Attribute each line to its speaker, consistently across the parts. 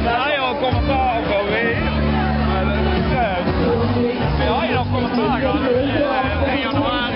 Speaker 1: Daar had je al commentaar op alweer. Ja, je nog commentaar gehad. 1 januari.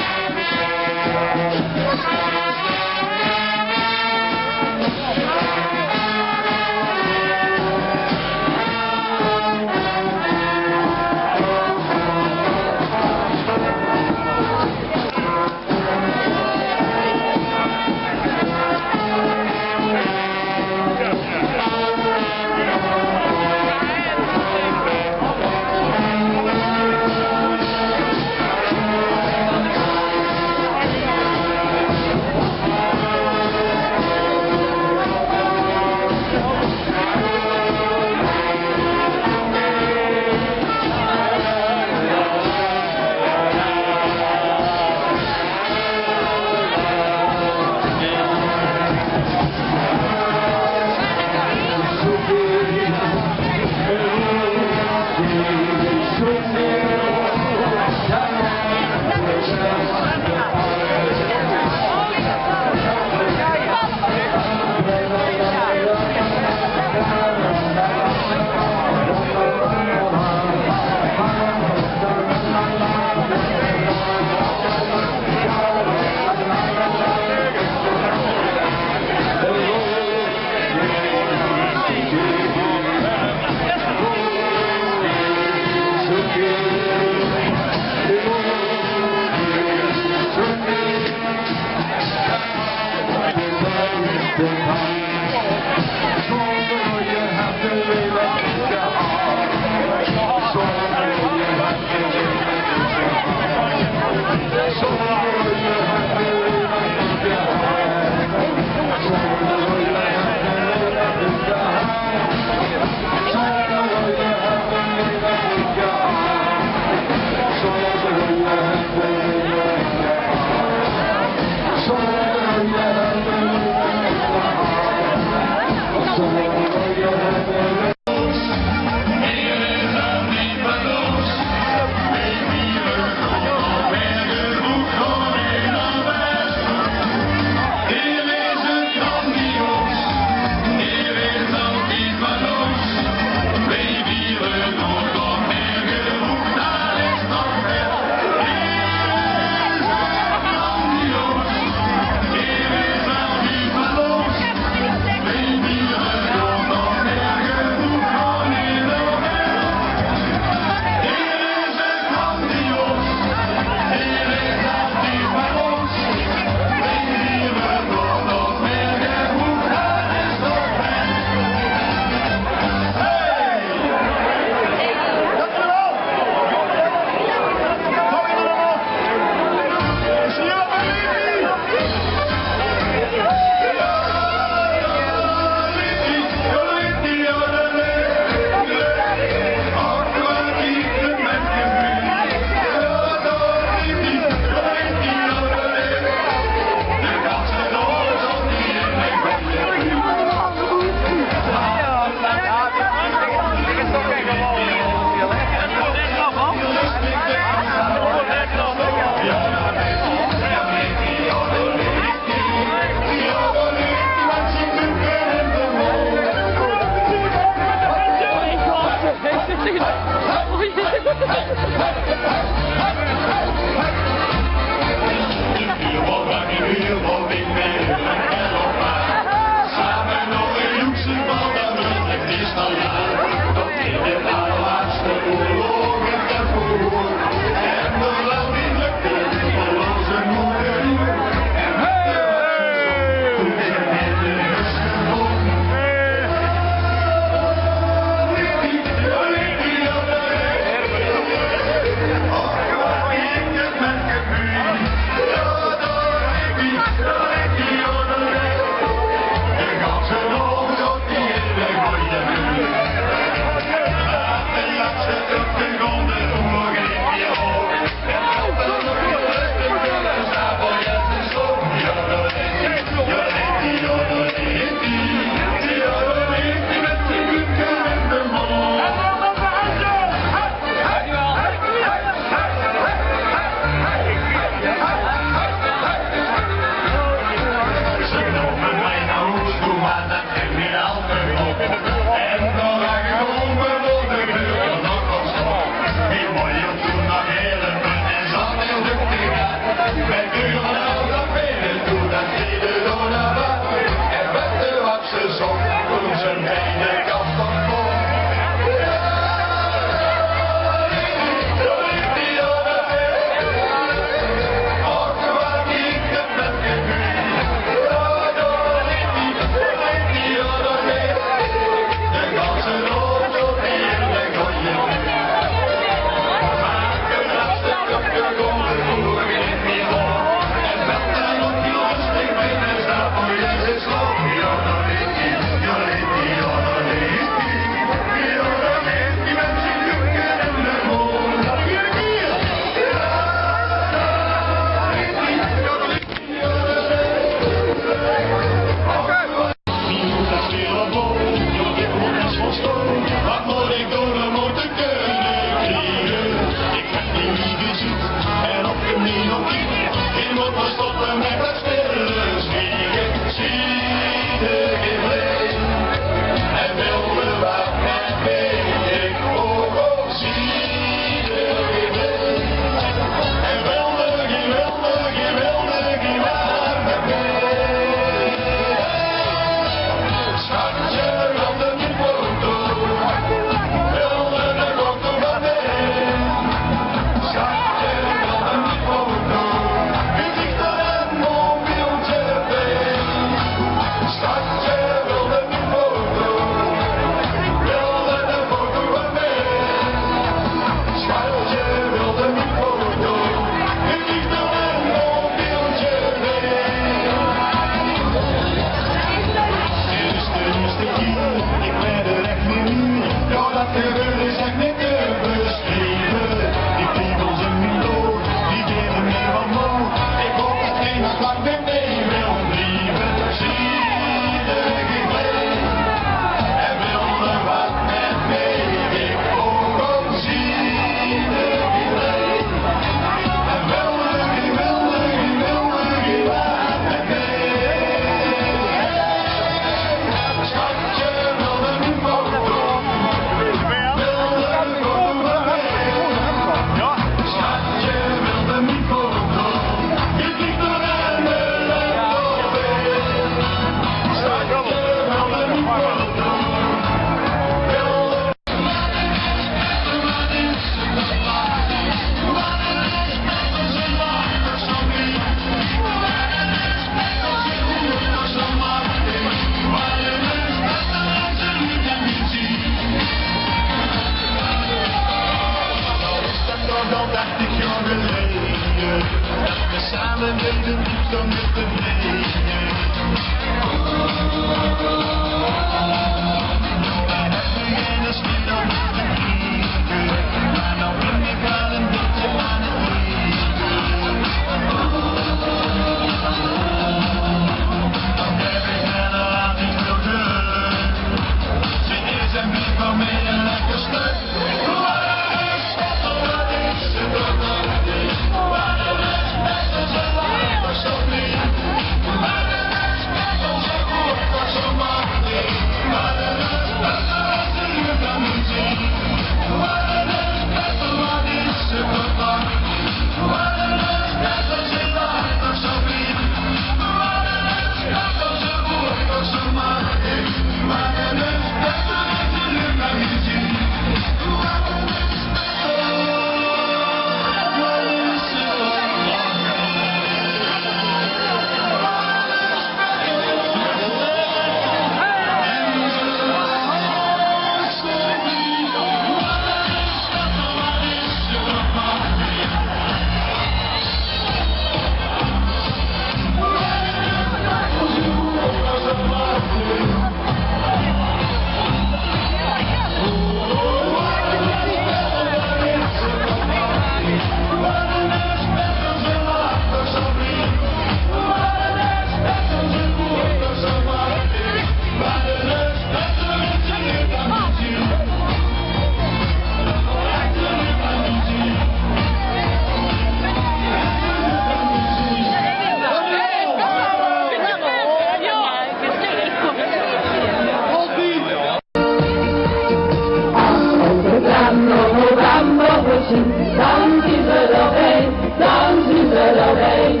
Speaker 2: zien, dan zien we er heen, dan zien we er heen.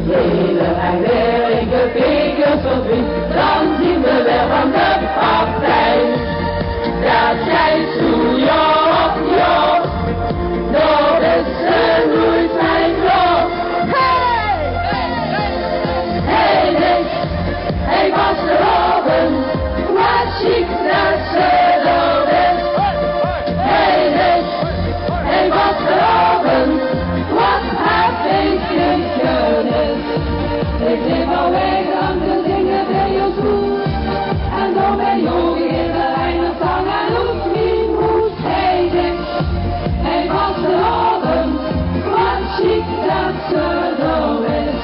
Speaker 2: Leren en werken, bekers verdriet, dan zien we weer van de partij. Dat zij zo joh, joh, door de zon roeit zijn vlog. Hey, hey, hey, hey, was de ogen, wat chic dat ze er is. Hey, hey, hey, was de ogen, wat heb ik gemist. Ik neem alweer aan de dingen bij je toe. En dan ben je ook in de reine tang en hoeft niet moed. Hey, hey, hey, was de ogen, wat chic dat ze er is.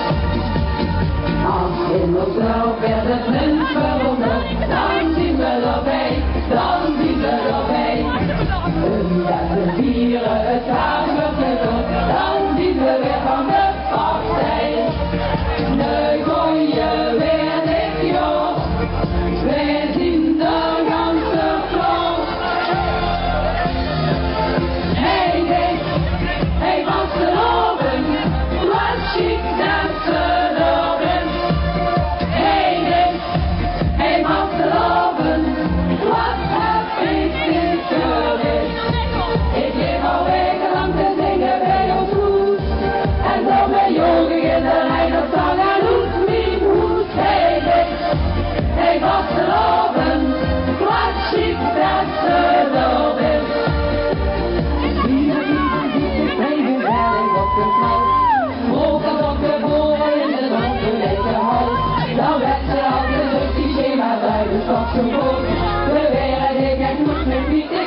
Speaker 2: Als in onszelf werd het mens veranderd, dan zien we erbij, dan zien we erbij. Dat we vieren het samen gelukt, dan zien we weer van de partij. Nu gooi je weer dik joh, wij zien de ganse vlog. Hey, hey, hey, was de oven, wat chic dat ze er is. Hey, hey, hey, was de oven, wat heb ik dit gemist. Ik leef al wekenlang te zingen bij ons goed. En dan ben je ook in de lijn op zang en hoeft niet goed. Hey, hey, hey, was de oven, wat chic dat ze er is. Hier zit ik gezellig op de kous. Vrolijk op de boren in de donker lege huis. Dan werd ze altijd op die schema bij de stad zo